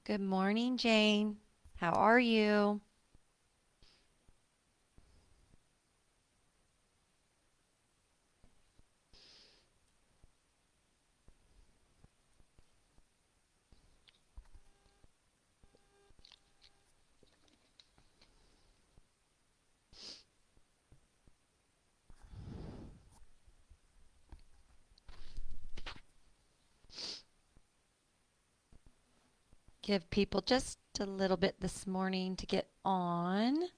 Good morning, Jane. How are you? Give people just a little bit this morning to get on.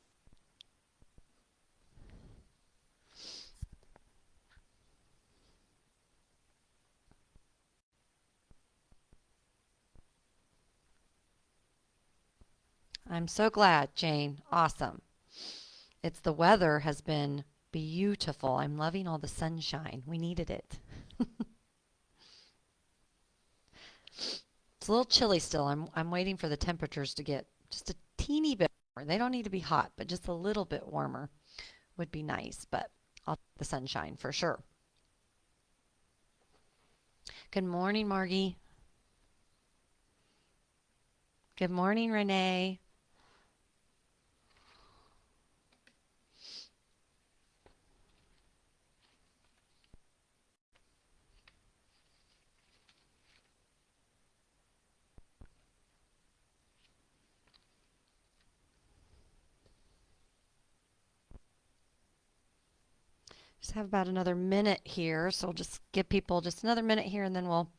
I'm so glad, Jane. Awesome. It's the weather has been beautiful. I'm loving all the sunshine. We needed it. It's a little chilly still. I'm waiting for the temperatures to get just a teeny bit warmer. They don't need to be hot, but just a little bit warmer would be nice. But I'll take the sunshine for sure. Good morning, Margie. Good morning, Renee. Just have about another minute here, so I'll just give people just another minute here and then we'll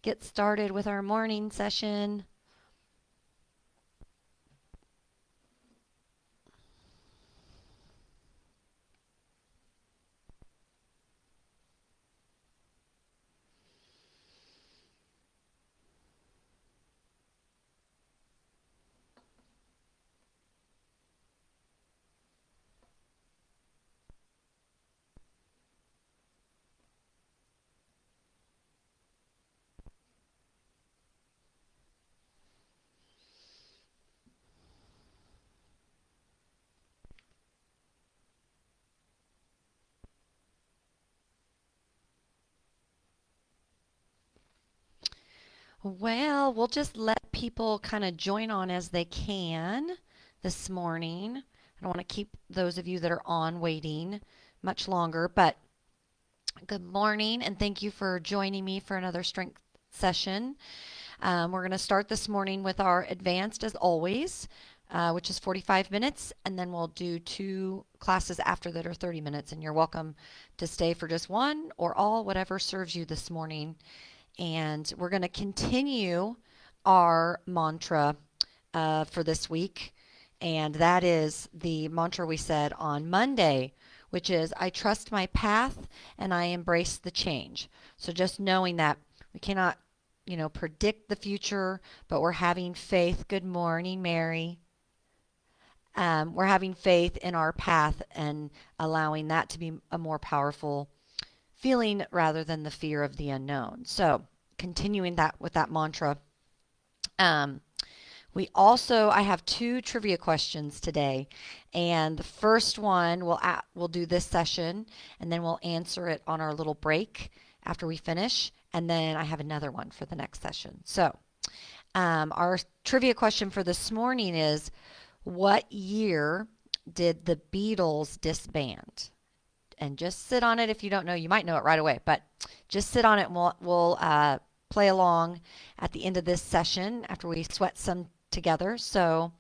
get started with our morning session. Well, we'll just let people kind of join on as they can this morning. I don't want to keep those of you that are on waiting much longer, but good morning and thank you for joining me for another strength session. We're going to start this morning with our advanced as always, which is 45 minutes, and then we'll do two classes after that are 30 minutes. And you're welcome to stay for just one or all, whatever serves you this morning. And we're going to continue our mantra for this week. And that is the mantra we said on Monday, which is I trust my path and I embrace the change. So just knowing that we cannot, predict the future, but we're having faith. Good morning, Mary. We're having faith in our path and allowing that to be a more powerful feeling rather than the fear of the unknown. So continuing that with that mantra. Um, I have two trivia questions today, and the first one we'll do this session, and then we'll answer it on our little break after we finish, and then I have another one for the next session. So, our trivia question for this morning is, what year did the Beatles disband? And just sit on it if you don't know. You might know it right away, but just sit on it and we'll play along at the end of this session after we sweat some together. So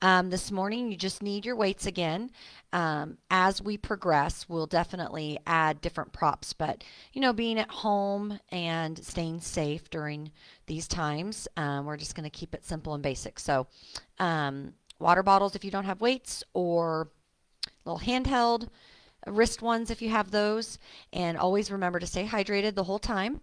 this morning you just need your weights again. As we progress, we'll definitely add different props, but being at home and staying safe during these times, we're just going to keep it simple and basic. So water bottles if you don't have weights, or little handheld wrist ones if you have those. And always remember to stay hydrated the whole time.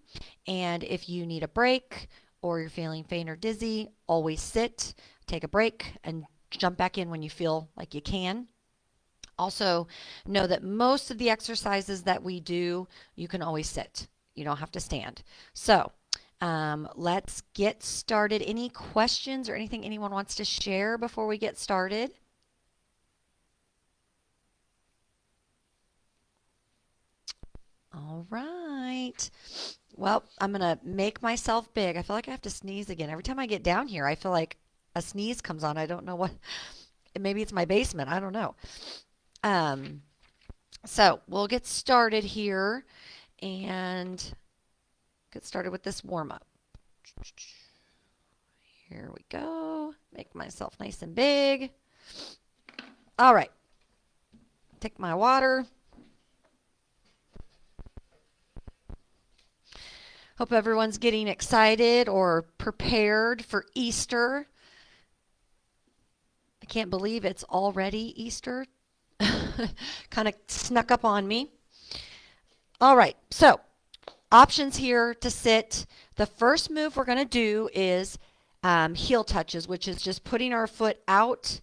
And if you need a break or you're feeling faint or dizzy, always sit, take a break, and jump back in when you feel like you can. Also, know that most of the exercises that we do, you can always sit. You don't have to stand. So, let's get started. Any questions or anything anyone wants to share before we get started? All right. Well, I'm going to make myself big. I feel like I have to sneeze again. Every time I get down here, I feel like a sneeze comes on. I don't know what. Maybe it's my basement. I don't know. Um, so we'll get started here and get started with this warm up. Here we go. Make myself nice and big. All right. Take my water. Hope everyone's getting excited or prepared for Easter. I can't believe it's already Easter. Kind of snuck up on me. All right, so options here to sit. The first move we're going to do is heel touches, which is just putting our foot out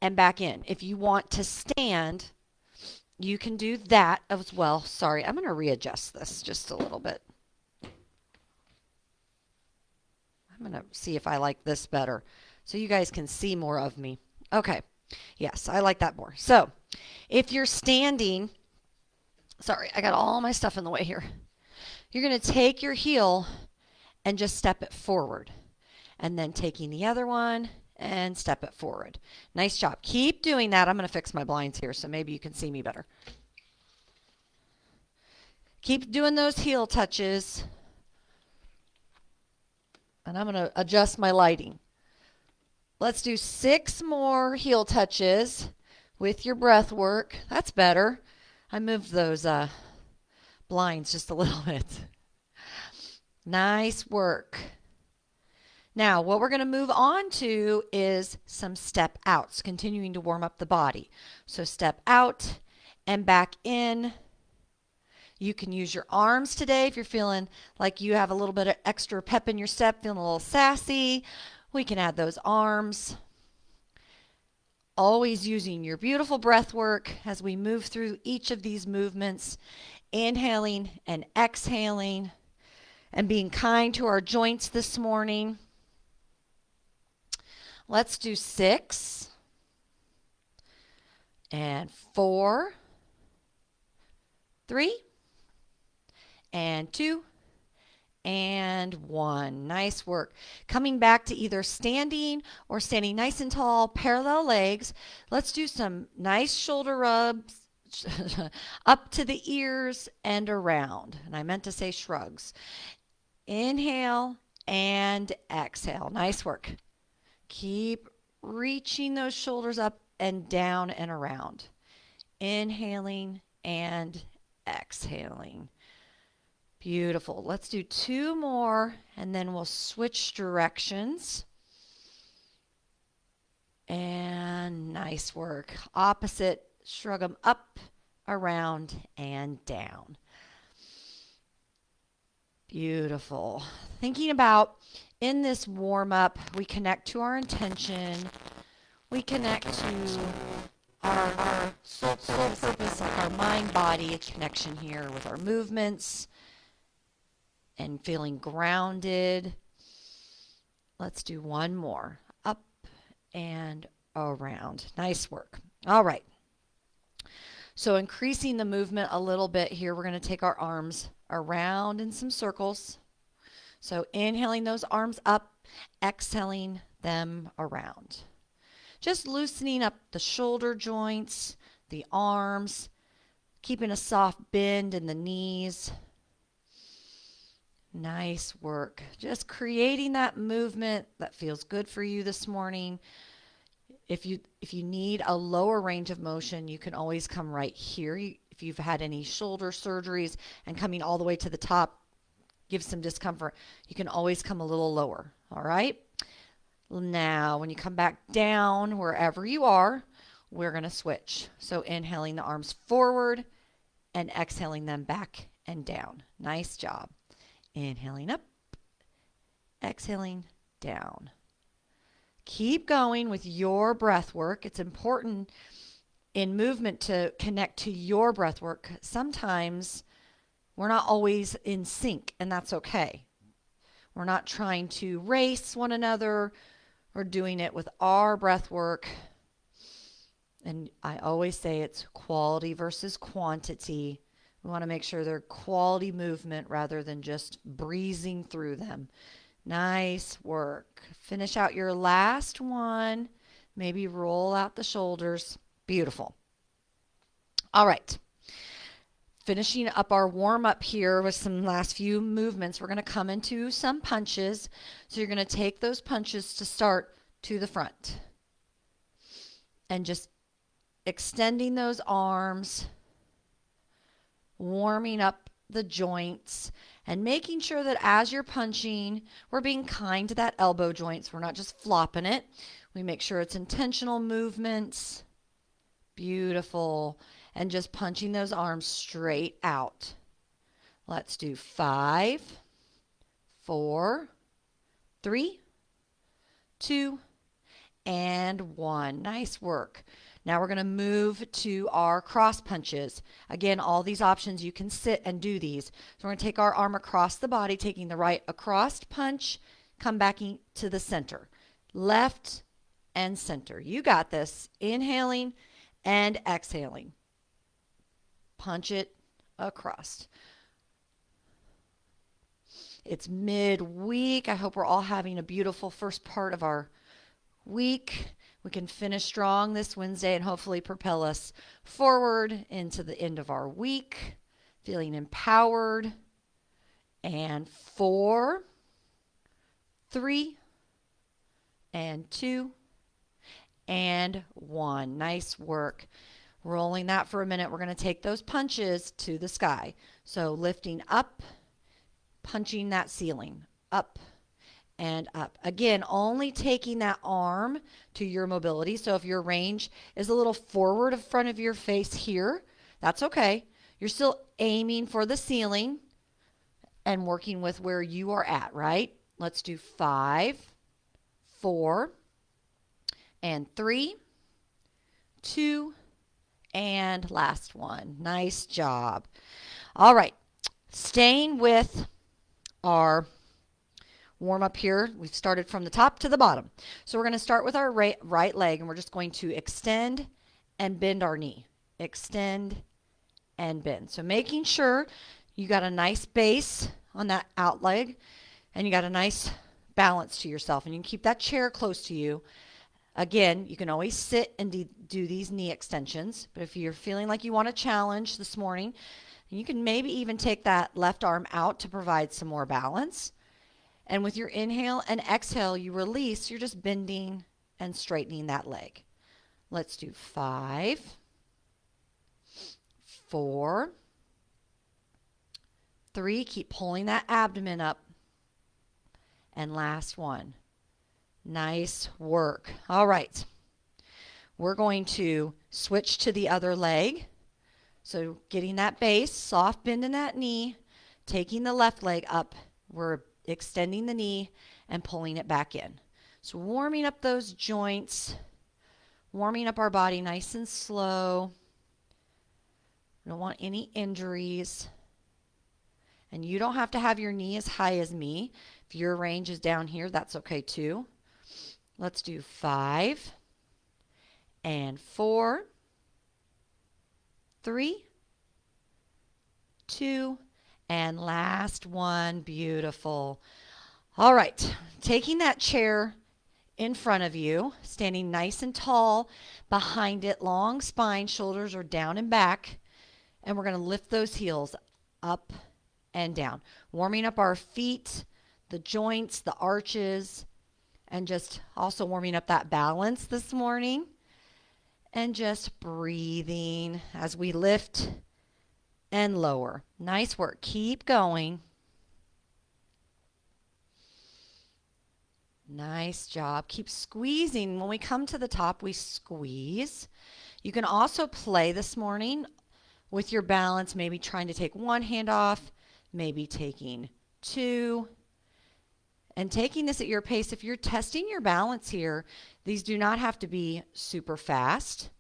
and back in. If you want to stand, you can do that as well. Sorry, I'm going to readjust this just a little bit. I'm going to see if I like this better so you guys can see more of me. Okay. Yes, I like that more. So if you're standing, sorry, I got all my stuff in the way here. You're going to take your heel and just step it forward. And then taking the other one and step it forward. Nice job. Keep doing that. I'm going to fix my blinds here so maybe you can see me better. Keep doing those heel touches. And I'm going to adjust my lighting. Let's do 6 more heel touches with your breath work. That's better. I moved those blinds just a little bit. Nice work. Now, what we're going to move on to is some step outs, continuing to warm up the body. So step out and back in. You can use your arms today if you're feeling like you have a little bit of extra pep in your step, feeling a little sassy. We can add those arms. Always using your beautiful breath work as we move through each of these movements, inhaling and exhaling and being kind to our joints this morning. Let's do 6 and 4, 3 and 2 and 1. Nice work. Coming back to either standing or standing nice and tall, parallel legs. Let's do some nice shoulder rubs up to the ears and around. And I meant to say shrugs. Inhale and exhale. Nice work. Keep reaching those shoulders up and down and around. Inhaling and exhaling. Beautiful. Let's do 2 more and then we'll switch directions. And nice work. Opposite, shrug them up, around, and down. Beautiful. Thinking about in this warm up, we connect to our intention. We connect to our sole purpose, like our mind-body connection here with our movements and feeling grounded. Let's do 1 more. Up and around. Nice work. All right. So increasing the movement a little bit here, we're going to take our arms around in some circles. So inhaling those arms up, exhaling them around. Just loosening up the shoulder joints, the arms, keeping a soft bend in the knees. Nice work. Just creating that movement that feels good for you this morning. If you need a lower range of motion, you can always come right here. If you've had any shoulder surgeries and coming all the way to the top gives some discomfort, you can always come a little lower. All right? Now, when you come back down, wherever you are, we're going to switch. So inhaling the arms forward and exhaling them back and down. Nice job. Inhaling up, exhaling down. Keep going with your breath work. It's important in movement to connect to your breath work. Sometimes we're not always in sync, and that's okay. We're not trying to race one another. We're doing it with our breath work. And I always say it's quality versus quantity. We want to make sure they're quality movement rather than just breezing through them. Nice work. Finish out your last one. Maybe roll out the shoulders. Beautiful. All right. Finishing up our warm up here with some last few movements, we're going to come into some punches. So you're going to take those punches to start to the front and just extending those arms, warming up the joints, and making sure that as you're punching, we're being kind to that elbow joint. So we're not just flopping it. We make sure it's intentional movements. Beautiful. And just punching those arms straight out. Let's do 5, 4, 3, 2, and 1. Nice work. Now we're going to move to our cross punches. Again, all these options, you can sit and do these. So we're going to take our arm across the body, taking the right across punch, come back to the center. Left and center. You got this. Inhaling and exhaling. Punch it across. It's midweek. I hope we're all having a beautiful first part of our week. We can finish strong this Wednesday and hopefully propel us forward into the end of our week, feeling empowered. And 4, 3, and 2, and 1. Nice work. Rolling that for a minute. We're going to take those punches to the sky. So lifting up, punching that ceiling, up and up. Again, only taking that arm to your mobility. So if your range is a little forward in front of your face here, that's okay. You're still aiming for the ceiling and working with where you are at, right? Let's do 5, 4, and 3, 2, and last one. Nice job. All right. Staying with our warm up here. We've started from the top to the bottom. So we're going to start with our right leg, and we're just going to extend and bend our knee. Extend and bend. So making sure you got a nice base on that out leg and you got a nice balance to yourself. And you can keep that chair close to you. Again, you can always sit and do these knee extensions, but if you're feeling like you want a challenge this morning, you can maybe even take that left arm out to provide some more balance. And with your inhale and exhale, you release, you're just bending and straightening that leg. Let's do 5, 4, 3, keep pulling that abdomen up, and last one. Nice work. All right. We're going to switch to the other leg. So getting that base, soft bend in that knee, taking the left leg up. We're extending the knee and pulling it back in. So warming up those joints, warming up our body nice and slow. We don't want any injuries. And you don't have to have your knee as high as me. If your range is down here, that's okay too. Let's do 5 and 4, 3, 2, and last one. Beautiful. All right. Taking that chair in front of you, standing nice and tall behind it, long spine, shoulders are down and back. And we're going to lift those heels up and down, warming up our feet, the joints, the arches, and just also warming up that balance this morning. And just breathing as we lift and lower. Nice work. Keep going. Nice job. Keep squeezing. When we come to the top, we squeeze. You can also play this morning with your balance, maybe trying to take one hand off, maybe taking 2. And taking this at your pace. If you're testing your balance here, these do not have to be super fast.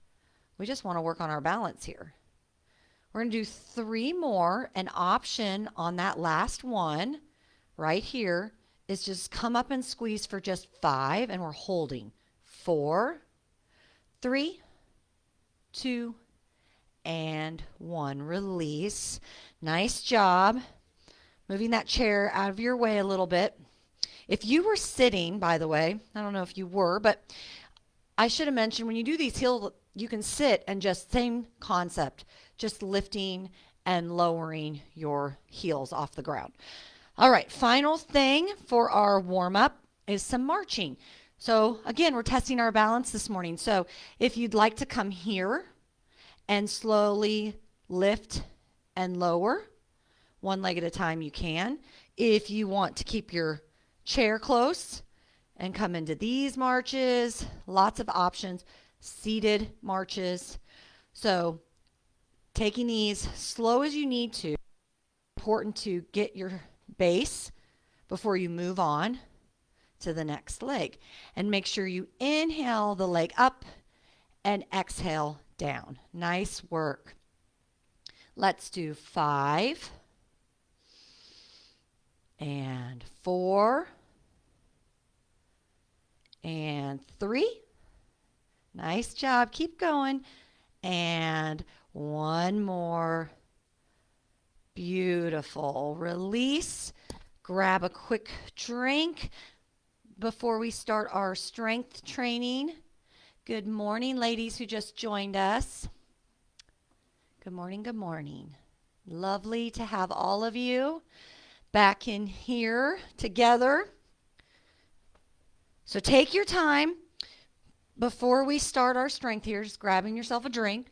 We just want to work on our balance here. We're going to do 3 more. An option on that last one right here is just come up and squeeze for just 5, and we're holding 4, 3, 2, and 1. Release. Nice job. Moving that chair out of your way a little bit. If you were sitting, by the way, I don't know if you were, but I should have mentioned when you do these heels, you can sit and just same concept, just lifting and lowering your heels off the ground. All right, final thing for our warm up is some marching. So again, we're testing our balance this morning. So if you'd like to come here and slowly lift and lower, one leg at a time you can. If you want to keep your chair close and come into these marches, lots of options, seated marches. So taking these slow as you need to. Important to get your base before you move on to the next leg. And make sure you inhale the leg up and exhale down. Nice work. Let's do 5 and 4 and 3. Nice job. Keep going. And one more. Beautiful. Release. Grab a quick drink before we start our strength training. Good morning, ladies who just joined us. Good morning, good morning. Lovely to have all of you back in here together. So take your time before we start our strength here, just grabbing yourself a drink.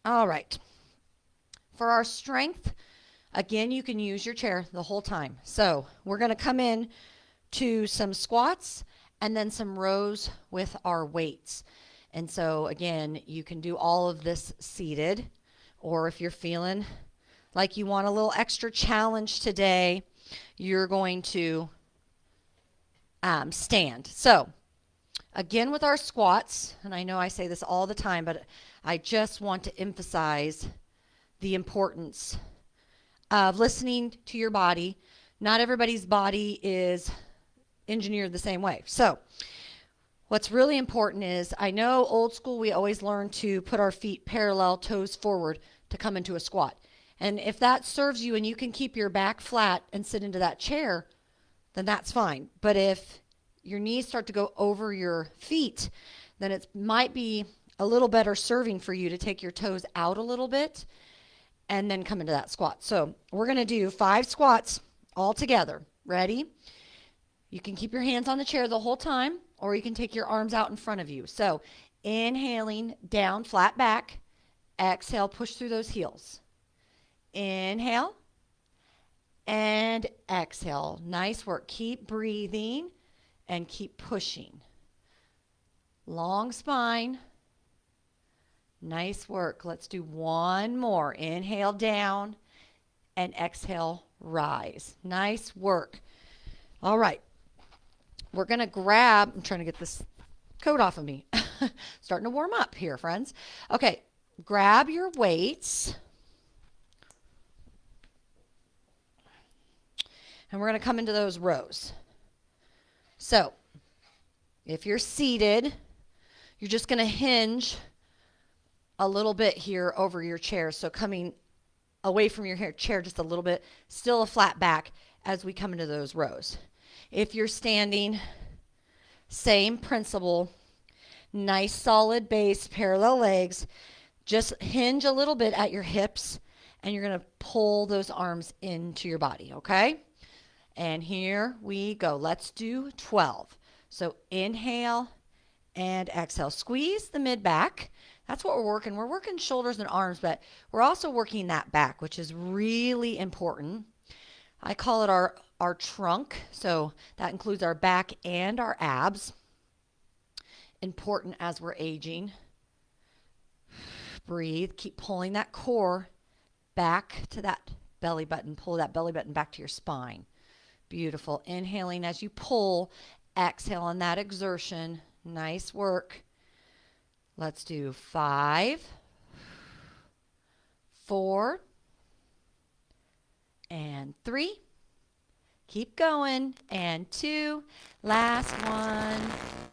All right. For our strength, again, you can use your chair the whole time. So we're going to come in to some squats and then some rows with our weights. And so, again, you can do all of this seated, or if you're feeling like you want a little extra challenge today, you're going to stand. So, again, with our squats, and I know I say this all the time, but I just want to emphasize the importance of listening to your body. Not everybody's body is engineered the same way. So, what's really important is, I know old school, we always learn to put our feet parallel, toes forward to come into a squat. And if that serves you and you can keep your back flat and sit into that chair, then that's fine. But if your knees start to go over your feet, then it might be a little better serving for you to take your toes out a little bit and then come into that squat. So we're going to do 5 squats all together. Ready? You can keep your hands on the chair the whole time, or you can take your arms out in front of you. So inhaling down, flat back. Exhale, push through those heels. Inhale and exhale. Nice work. Keep breathing and keep pushing. Long spine. Nice work. Let's do one more. Inhale down and exhale, rise. Nice work. All right. We're going to grab, I'm trying to get this coat off of me. Starting to warm up here, friends. Okay, grab your weights. And we're going to come into those rows. So, if you're seated, you're just going to hinge a little bit here over your chair. So coming away from your chair just a little bit, still a flat back as we come into those rows. If you're standing, same principle, nice solid base, parallel legs, just hinge a little bit at your hips and you're going to pull those arms into your body, okay? And here we go. Let's do 12. So inhale and exhale. Squeeze the mid back. That's what we're working. We're working shoulders and arms, but we're also working that back, which is really important. I call it our trunk. So that includes our back and our abs. Important as we're aging. Breathe. Keep pulling that core back to that belly button. Pull that belly button back to your spine. Beautiful. Inhaling as you pull. Exhale on that exertion. Nice work. Let's do 5, 4, and 3, Keep going. And 2. Last one.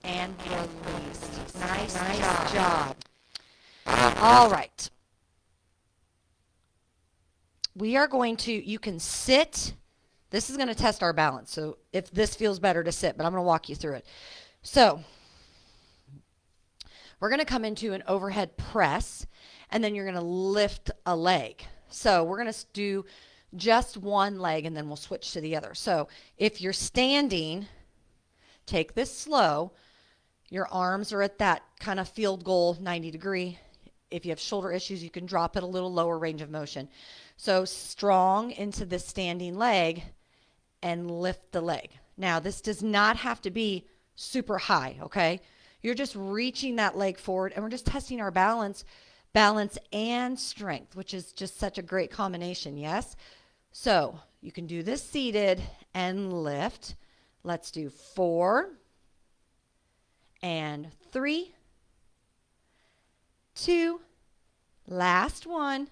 And release. Nice job. All right. We are going to, you can sit. This is going to test our balance. So if this feels better to sit, but I'm going to walk you through it. So we're going to come into an overhead press, and then you're going to lift a leg. So we're going to do just one leg, and then we'll switch to the other. So if you're standing, take this slow. Your arms are at that kind of field goal 90 degree. If you have shoulder issues, you can drop it a little lower range of motion. So strong into this standing leg and lift the leg. Now, this does not have to be super high, okay? You're just reaching that leg forward, and we're just testing our balance and strength, which is just such a great combination, yes? So you can do this seated and lift. Let's do 4 and 3, 2, last one,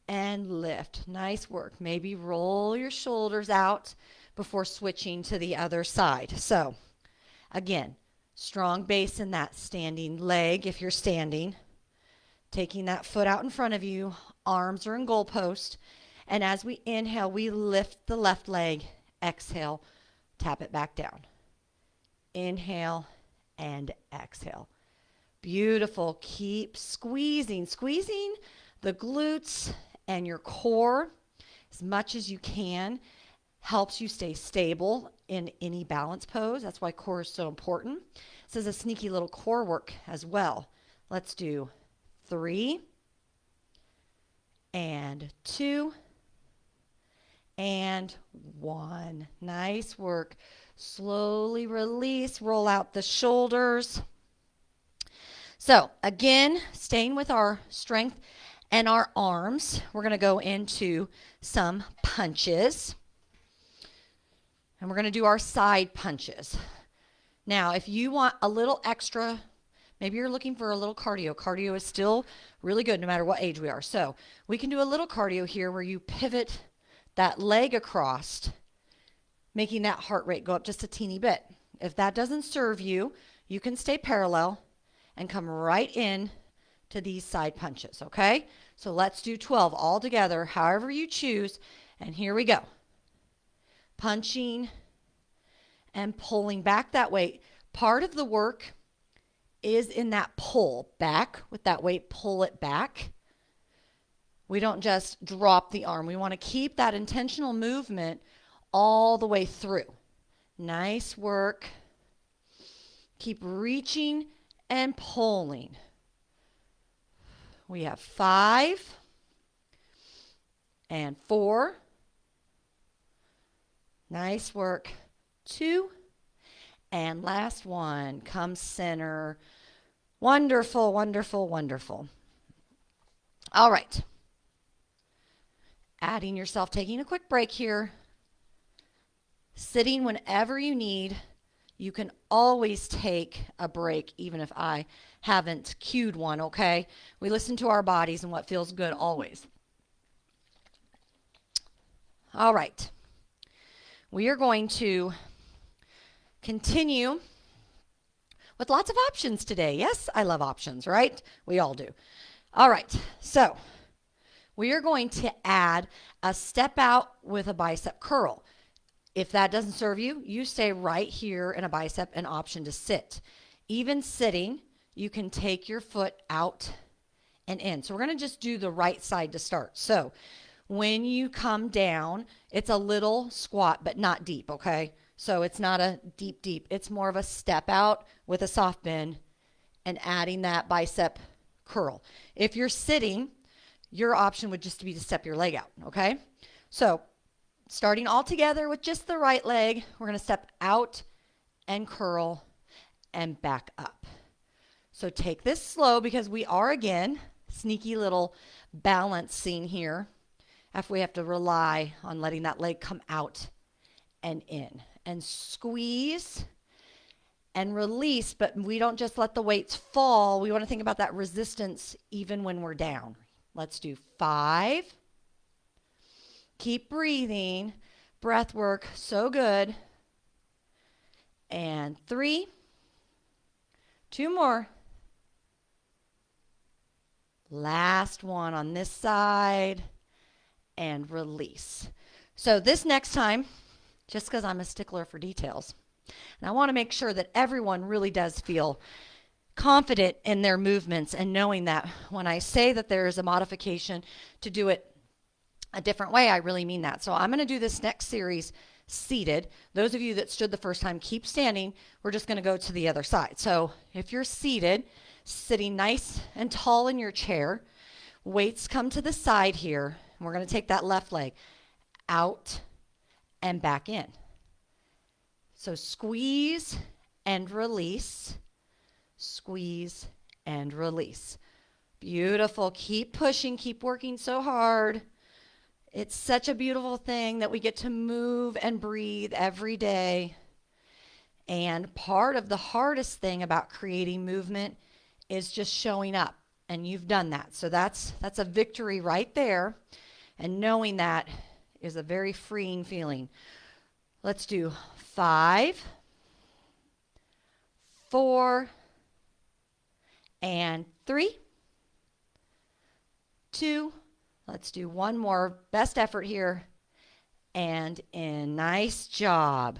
and lift. Nice work. Maybe roll your shoulders out before switching to the other side. So again, strong base in that standing leg if you're standing. Taking that foot out in front of you, arms are in goalpost. And as we inhale, we lift the left leg. Exhale, tap it back down. Inhale and exhale. Beautiful. Keep squeezing the glutes and your core as much as you can. Helps you stay stable in any balance pose. That's why core is so important. This is a sneaky little core work as well. Let's do 3 and 2 and 1. Nice work. Slowly release, roll out the shoulders. So again, staying with our strength and our arms, we're going to go into some punches. And we're going to do our side punches. Now, if you want a little extra, maybe you're looking for a little cardio. Cardio is still really good no matter what age we are. So we can do a little cardio here where you pivot that leg across, making that heart rate go up just a teeny bit. If that doesn't serve you, you can stay parallel and come right in to these side punches, okay? So let's do 12 all together, however you choose. And here we go. Punching and pulling back that weight. Part of the work is in that pull back with that weight, pull it back. We don't just drop the arm. We want to keep that intentional movement all the way through. Nice work. Keep reaching and pulling. We have 5 and 4. Nice work. 2 and last one. Come center. Wonderful, wonderful, wonderful. All right. Adding yourself, taking a quick break here. Sitting whenever you need. You can always take a break, even if I haven't cued one, okay? We listen to our bodies and what feels good always. All right. We are going to continue with lots of options today. Yes, I love options, right? We all do. All right. So we are going to add a step out with a bicep curl. If that doesn't serve you, you stay right here in a bicep, an option to sit. Even sitting, you can take your foot out and in. So we're going to just do the right side to start. So when you come down, it's a little squat, but not deep, okay? So it's not a deep. It's more of a step out with a soft bend and adding that bicep curl. If you're sitting, your option would just be to step your leg out, okay? So starting all together with just the right leg, we're going to step out and curl and back up. So take this slow because we are, again, sneaky little balancing here after we have to rely on letting that leg come out and in. And squeeze and release, but we don't just let the weights fall. We want to think about that resistance even when we're down. Let's do 5. Keep breathing. breath work. So good. And 3. 2 more. Last one on this side. And release. So this next time, just because I'm a stickler for details, and I want to make sure that everyone really does feel confident in their movements and knowing that when I say that there is a modification to do it a different way, I really mean that. So I'm going to do this next series seated. Those of you that stood the first time, keep standing. We're just going to go to the other side. So if you're seated, sitting nice and tall in your chair, weights come to the side here. And we're going to take that left leg out and back in. So squeeze and release. Squeeze and release. Beautiful. Keep pushing. Keep working so hard. It's such a beautiful thing that we get to move and breathe every day. And part of the hardest thing about creating movement is just showing up. And you've done that. So that's a victory right there. And knowing that is a very freeing feeling. Let's do 5, 4, and 3, 2. Let's do one more. Best effort here. And in. Nice job.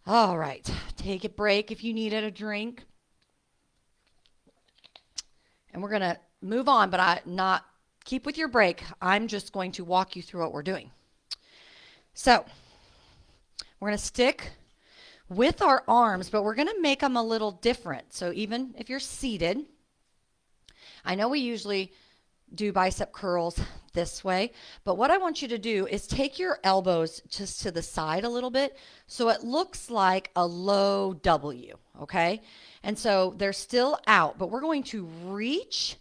All right. Take a break if you needed a drink. And we're going to move on, but keep with your break. I'm just going to walk you through what we're doing. So we're going to stick with our arms, but we're going to make them a little different. So even if you're seated, I know we usually do bicep curls this way, but what I want you to do is take your elbows just to the side a little bit so it looks like a low W, okay? And so they're still out, but we're going to reach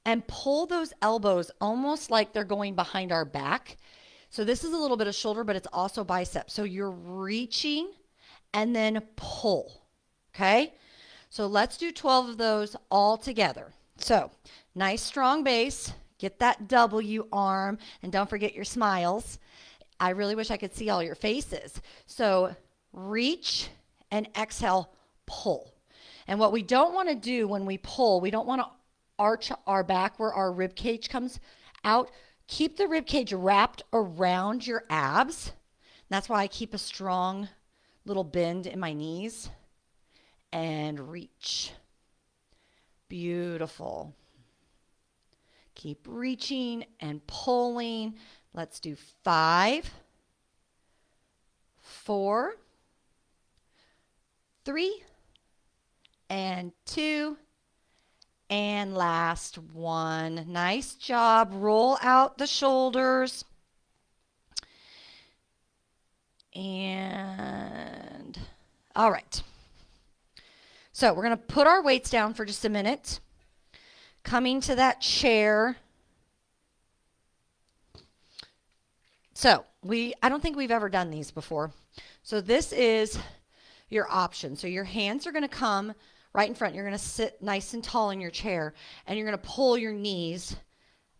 and pull those elbows almost like they're going behind our back. So this is a little bit of shoulder, but it's also bicep. So you're reaching and then pull, okay? So let's do 12 of those all together. So nice strong base, get that W arm, and don't forget your smiles. I really wish I could see all your faces. So reach and exhale, pull. And what we don't want to do when we pull, we don't want to arch our back where our rib cage comes out. Keep the rib cage wrapped around your abs. That's why I keep a strong little bend in my knees. And reach. Beautiful. Keep reaching and pulling. Let's do 5, 4, 3, and 2, and last one. Nice job. Roll out the shoulders. And all right. So we're going to put our weights down for just a minute. Coming to that chair. So I don't think we've ever done these before. So this is your option. So your hands are going to come right in front. You're going to sit nice and tall in your chair, and you're going to pull your knees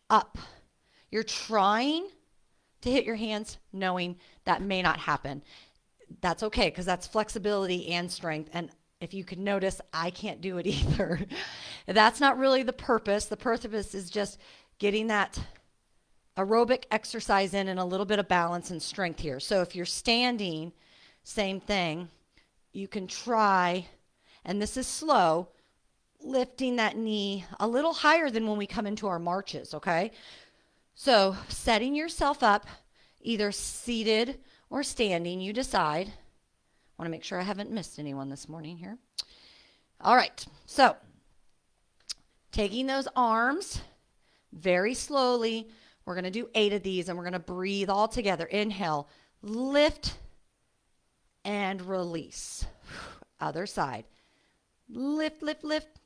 up. You're trying to hit your hands, knowing that may not happen. That's okay, because that's flexibility and strength. And if you can notice, I can't do it either. That's not really the purpose. The purpose is just getting that aerobic exercise in and a little bit of balance and strength here. So if you're standing, same thing. You can try, and this is slow, lifting that knee a little higher than when we come into our marches, okay? So setting yourself up, either seated or standing, you decide. I want to make sure I haven't missed anyone this morning here. All right, so taking those arms very slowly. We're going to do 8 of these, and we're going to breathe all together. Inhale, lift, and release. Other side. Lift, lift, lift,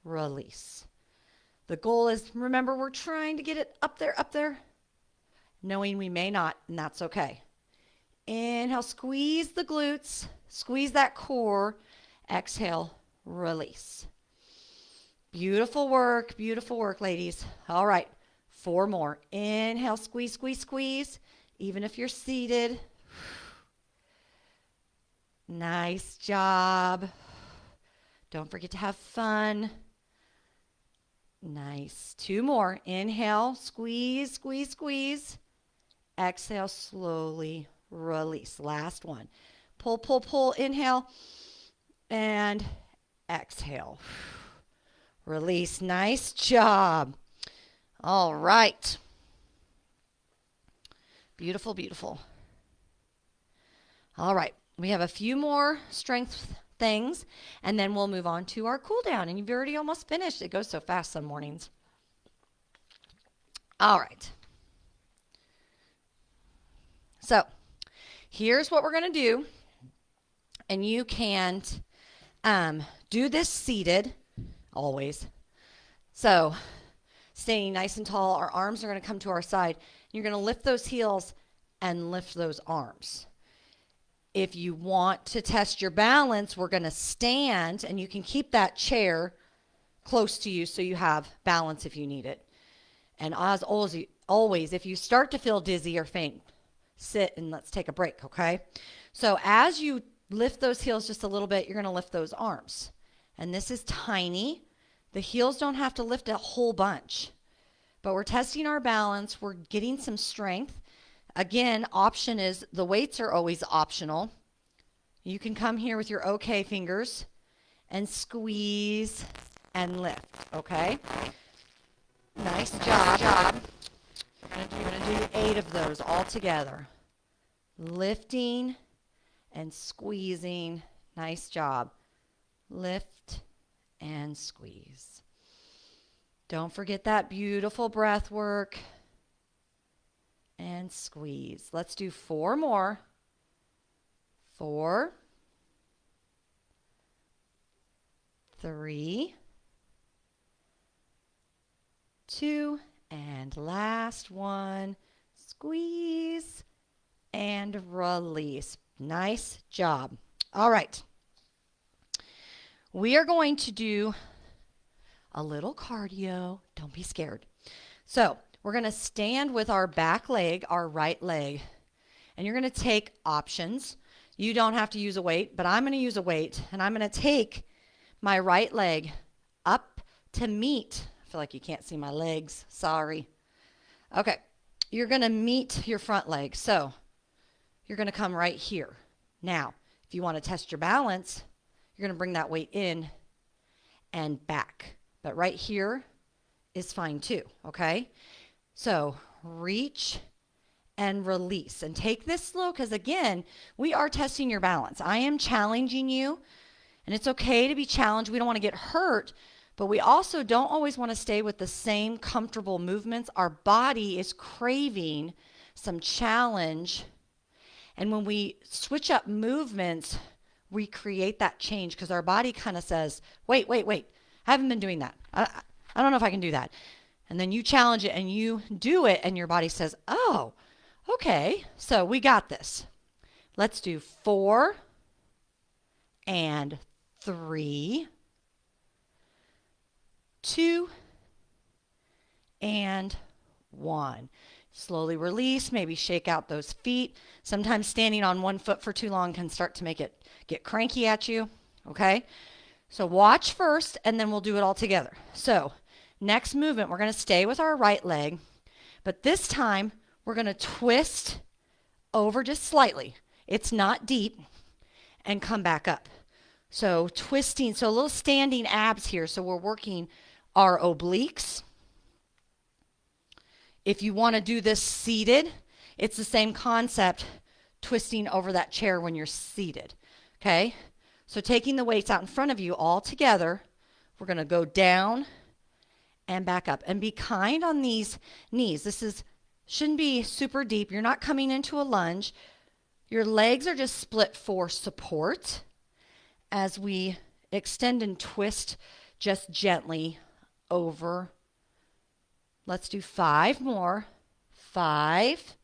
release. The goal is, remember, we're trying to get it up there, knowing we may not, and that's okay. Inhale, squeeze the glutes, squeeze that core. Exhale, release. Beautiful work, ladies. All right, 4 more. Inhale, squeeze, squeeze, squeeze. even if you're seated. Nice job. Don't forget to have fun. Nice. 2 more. Inhale, squeeze, squeeze, squeeze. Exhale, slowly release. Last one. Pull, pull, pull. Inhale and exhale. Release. Nice job. All right. Beautiful, beautiful. All right. We have a few more strength things, and then we'll move on to our cool down. And you've already almost finished. It goes so fast some mornings. All right. So here's what we're going to do. And you can do this seated always. So staying nice and tall, our arms are going to come to our side. You're going to lift those heels and lift those arms. If you want to test your balance, we're going to stand, and you can keep that chair close to you so you have balance if you need it. And as always, if you start to feel dizzy or faint, sit and let's take a break, okay? So as you lift those heels just a little bit, you're going to lift those arms. And this is tiny. The heels don't have to lift a whole bunch. But we're testing our balance. We're getting some strength. Again, option is the weights are always optional. You can come here with your okay fingers and squeeze and lift, okay? Nice job. We're going to do 8 of those all together. Lifting and squeezing. Nice job. Lift and squeeze. Don't forget that beautiful breath work. And squeeze. Let's do 4 more. 4, 3, 2, and last one. Squeeze and release. Nice job. All right. We are going to do a little cardio. Don't be scared. So we're going to stand with our back leg, our right leg, and you're going to take options. You don't have to use a weight, but I'm going to use a weight, and I'm going to take my right leg up to meet. I feel like you can't see my legs. Sorry. Okay. You're going to meet your front leg. So you're going to come right here. Now, if you want to test your balance, you're going to bring that weight in and back. But right here is fine too, okay? So reach and release. And take this slow because, again, we are testing your balance. I am challenging you, and it's okay to be challenged. We don't want to get hurt, but we also don't always want to stay with the same comfortable movements. Our body is craving some challenge. And when we switch up movements, we create that change because our body kind of says, wait, I haven't been doing that. I don't know if I can do that. And then you challenge it and you do it and your body says, oh, okay, so we got this. Let's do 4 and 3, 2 and 1. Slowly release, maybe shake out those feet. Sometimes standing on one foot for too long can start to make it get cranky at you, okay? So watch first, and then we'll do it all together. So next movement, we're going to stay with our right leg, but this time we're going to twist over just slightly. It's not deep, and come back up. So twisting, so a little standing abs here. So we're working our obliques. If you want to do this seated, it's the same concept, twisting over that chair when you're seated. Okay? So taking the weights out in front of you all together, we're going to go down and back up. And be kind on these knees. This shouldn't be super deep. You're not coming into a lunge. Your legs are just split for support as we extend and twist just gently over. Let's do 5 more. 5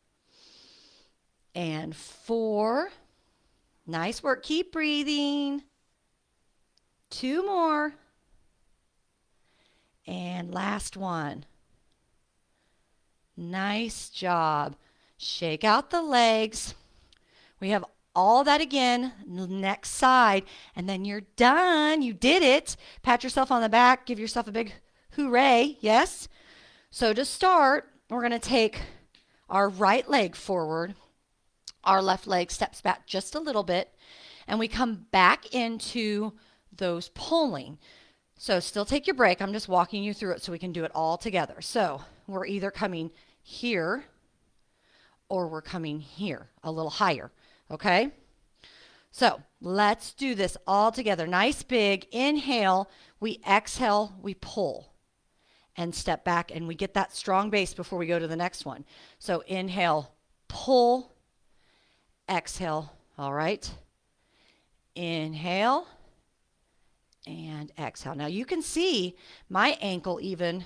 and 4. Nice work. Keep breathing. 2 more. And last one. Nice job. Shake out the legs. We have all that again, next side, and then you're done. You did it. Pat yourself on the back. Give yourself a big hooray. Yes? So to start, we're going to take our right leg forward. Our left leg steps back just a little bit, and we come back into those pulling. So still take your break. I'm just walking you through it so we can do it all together. So we're either coming here or we're coming here a little higher. Okay? So let's do this all together. Nice big inhale. We exhale, we pull and step back, and we get that strong base before we go to the next one. So inhale, pull, exhale. All right. Inhale and exhale. Now you can see my ankle even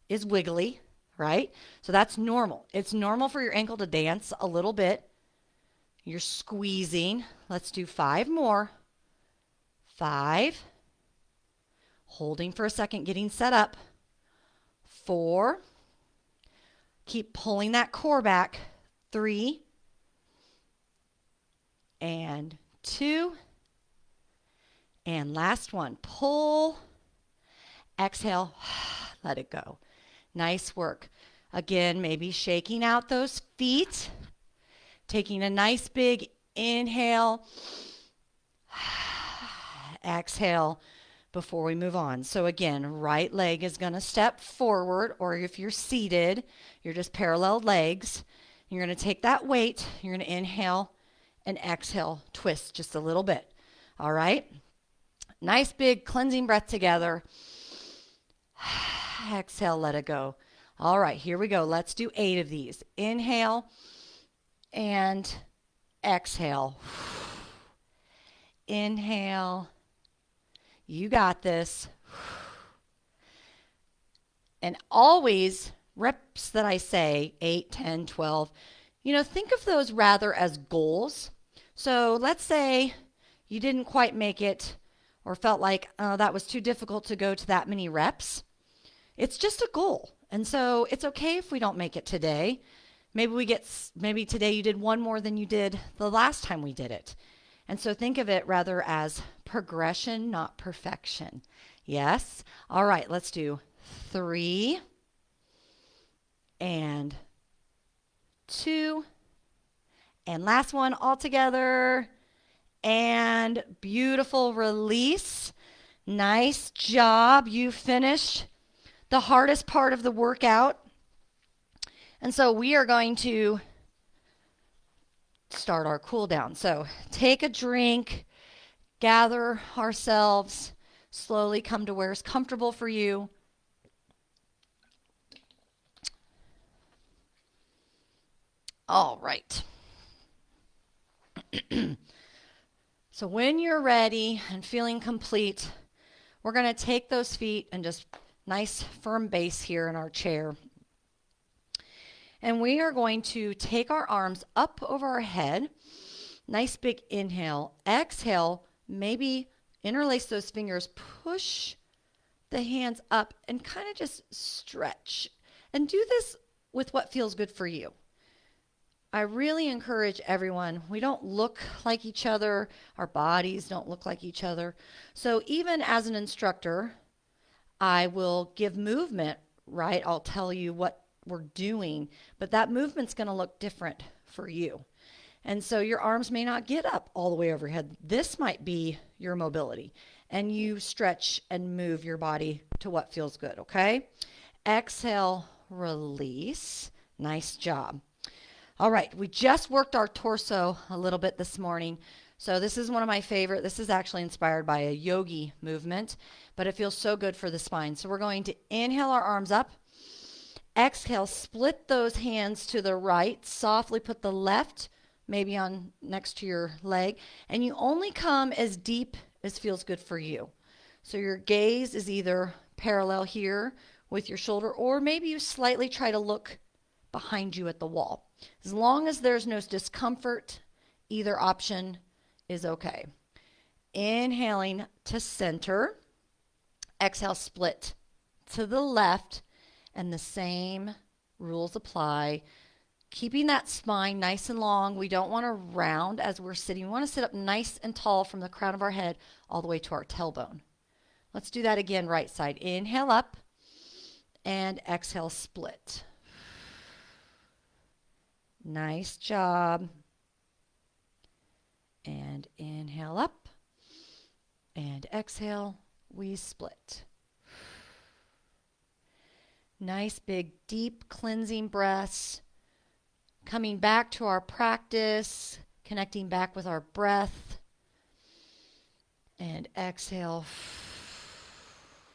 is wiggly, right? So that's normal. It's normal for your ankle to dance a little bit. You're squeezing. Let's do 5 more. 5. Holding for a second, getting set up. 4. Keep pulling that core back. 3. And 2. And last one. Pull. Exhale. Let it go. Nice work. Again, maybe shaking out those feet. Taking a nice big inhale. Exhale before we move on. So again, right leg is going to step forward, or if you're seated, you're just parallel legs. You're going to take that weight. You're going to inhale and exhale, twist just a little bit. All right? Nice big cleansing breath together. Exhale, let it go. All right, here we go. Let's do 8 of these. Inhale and exhale. Inhale. You got this. And always, reps that I say, 8, 10, 12, think of those rather as goals. So let's say you didn't quite make it or felt like that was too difficult to go to that many reps. It's just a goal. And so it's okay if we don't make it today. Maybe today you did one more than you did the last time we did it. And so think of it rather as progression, not perfection. Yes? All right, let's do 3 and 2. And last one all together. And beautiful release. Nice job. You finished the hardest part of the workout. And so we are going to start our cool down. So take a drink, gather ourselves, slowly come to where it's comfortable for you. All right. So when you're ready and feeling complete, we're going to take those feet and just nice firm base here in our chair. And we are going to take our arms up over our head. Nice big inhale. Exhale, maybe interlace those fingers. Push the hands up and kind of just stretch. And do this with what feels good for you. I really encourage everyone. We don't look like each other. Our bodies don't look like each other. So even as an instructor, I will give movement, right? I'll tell you what we're doing, but that movement's going to look different for you. And so your arms may not get up all the way overhead. This might be your mobility, and you stretch and move your body to what feels good, okay? Exhale, release. Nice job. All right, we just worked our torso a little bit this morning. So this is one of my favorite. This is actually inspired by a yogi movement, but it feels so good for the spine. So we're going to inhale our arms up. Exhale, split those hands to the right. Softly put the left maybe on next to your leg. And you only come as deep as feels good for you. So your gaze is either parallel here with your shoulder, or maybe you slightly try to look behind you at the wall. As long as there's no discomfort, either option is okay. Inhaling to center. Exhale, split to the left. And the same rules apply. Keeping that spine nice and long. We don't want to round as we're sitting. We want to sit up nice and tall from the crown of our head all the way to our tailbone. Let's do that again, right side. Inhale up and exhale, split. Nice job. And inhale up and exhale, we split. Nice big deep cleansing breaths. Coming back to our practice, connecting back with our breath. And exhale,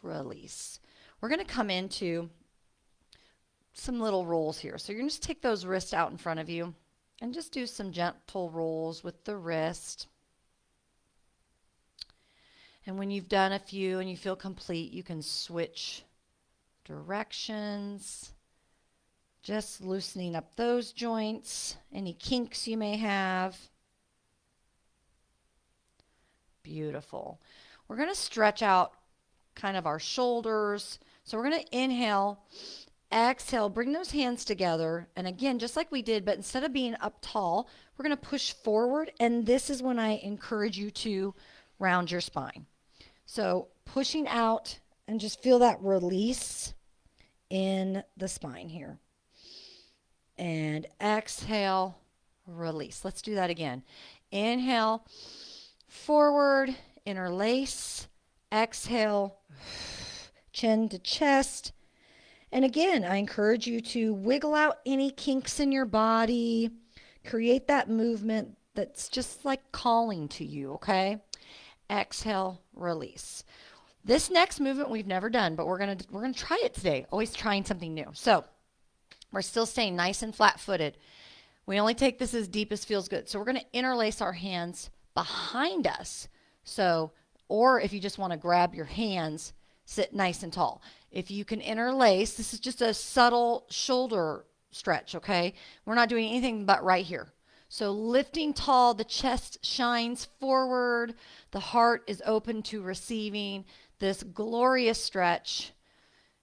release. We're going to come into some little rolls here. So you're going to just take those wrists out in front of you and just do some gentle rolls with the wrist. And when you've done a few and you feel complete, you can switch directions. Just loosening up those joints, any kinks you may have. Beautiful. We're going to stretch out kind of our shoulders. So we're going to inhale, exhale, bring those hands together. And again, just like we did, but instead of being up tall, we're going to push forward. And this is when I encourage you to round your spine. So pushing out and just feel that release in the spine here. And exhale, release. Let's do that again. Inhale, forward, interlace. Exhale, chin to chest. And again, I encourage you to wiggle out any kinks in your body. Create that movement that's just like calling to you, okay? Exhale, release. This next movement we've never done, but we're gonna try it today. Always trying something new. So we're still staying nice and flat-footed. We only take this as deep as feels good. So we're going to interlace our hands behind us. So, or if you just want to grab your hands, sit nice and tall. If you can interlace, this is just a subtle shoulder stretch, okay? We're not doing anything but right here. So lifting tall, the chest shines forward. The heart is open to receiving this glorious stretch.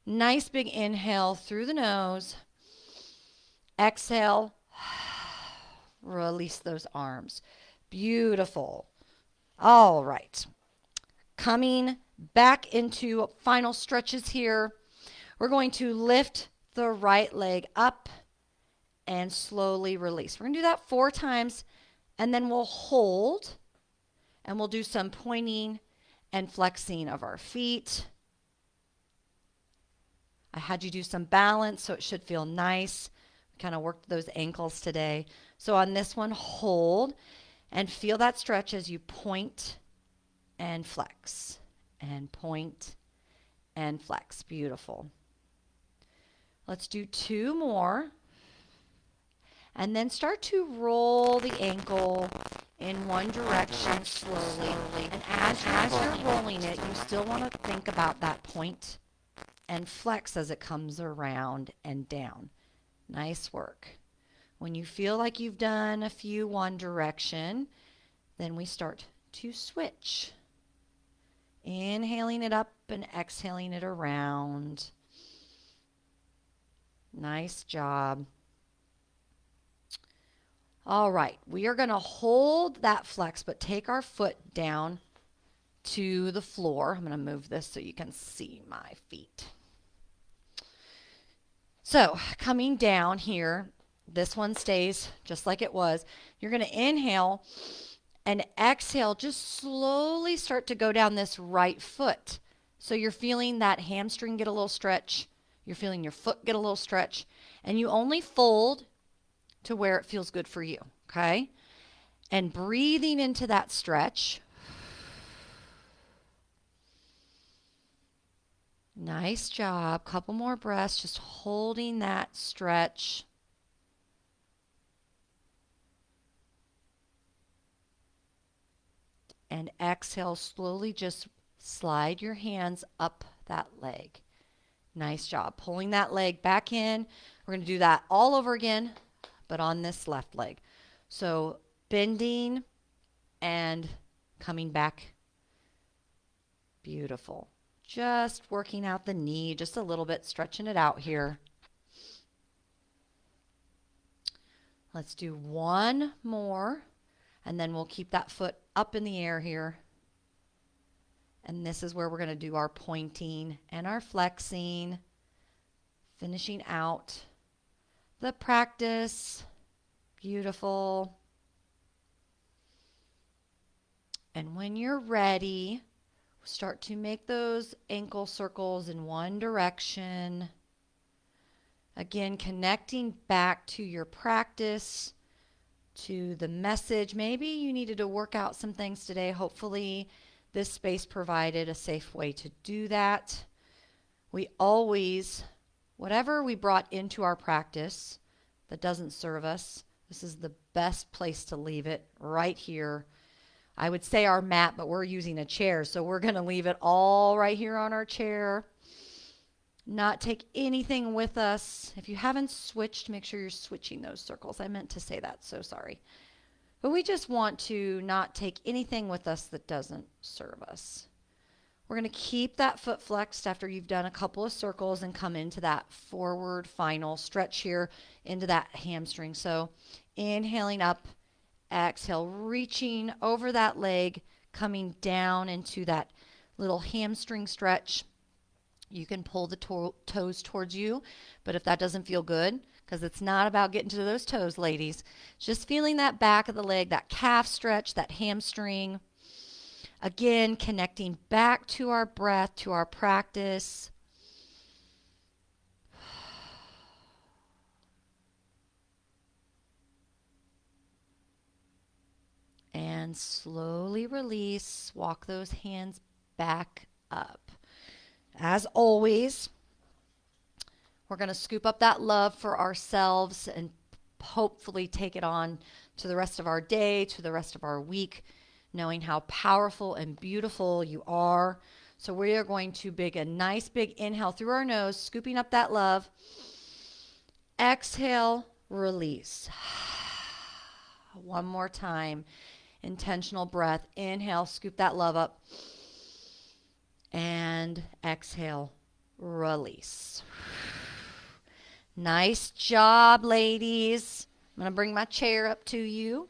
Nice big inhale through the nose. Exhale, release those arms. Beautiful. All right. Coming back into final stretches here. We're going to lift the right leg up and slowly release. We're going to do that 4 times, and then we'll hold, and we'll do some pointing and flexing of our feet. I had you do some balance, so it should feel nice. Kind of worked those ankles today. So on this one, hold and feel that stretch as you point and flex and point and flex. Beautiful. Let's do 2 more. And then start to roll the ankle in one direction slowly. And as you're rolling it, you still want to think about that point and flex as it comes around and down. Nice work. When you feel like you've done a few one direction, then we start to switch. Inhaling it up and exhaling it around. Nice job. All right, we are going to hold that flex, but take our foot down to the floor. I'm going to move this so you can see my feet. So coming down here, this one stays just like it was. You're going to inhale and exhale. Just slowly start to go down this right foot. So you're feeling that hamstring get a little stretch. You're feeling your foot get a little stretch. And you only fold to where it feels good for you, okay? And breathing into that stretch. Nice job. Couple more breaths, just holding that stretch. And exhale, slowly just slide your hands up that leg. Nice job. Pulling that leg back in. We're going to do that all over again, but on this left leg. So bending and coming back. Beautiful. Just working out the knee just a little bit, stretching it out here. Let's do one more, and then we'll keep that foot up in the air here. And this is where we're going to do our pointing and our flexing, finishing out the practice. Beautiful. And when you're ready, start to make those ankle circles in one direction. Again, connecting back to your practice, to the message. Maybe you needed to work out some things today. Hopefully, this space provided a safe way to do that. We always, whatever we brought into our practice that doesn't serve us, this is the best place to leave it, right here. I would say our mat, but we're using a chair, so we're going to leave it all right here on our chair. Not take anything with us. If you haven't switched, make sure you're switching those circles. I meant to say that, so sorry. But we just want to not take anything with us that doesn't serve us. We're going to keep that foot flexed after you've done a couple of circles and come into that forward final stretch here into that hamstring. So inhaling up, exhale, reaching over that leg, coming down into that little hamstring stretch. You can pull the toes towards you, but if that doesn't feel good, because it's not about getting to those toes, ladies, just feeling that back of the leg, that calf stretch, that hamstring. Again, connecting back to our breath, to our practice. And slowly release. Walk those hands back up. As always, we're going to scoop up that love for ourselves and hopefully take it on to the rest of our day, to the rest of our week, knowing how powerful and beautiful you are. So we are going to take a nice big inhale through our nose, scooping up that love. Exhale, release. One more time. Intentional breath. Inhale, scoop that love up. And exhale, release. Nice job, ladies. I'm going to bring my chair up to you.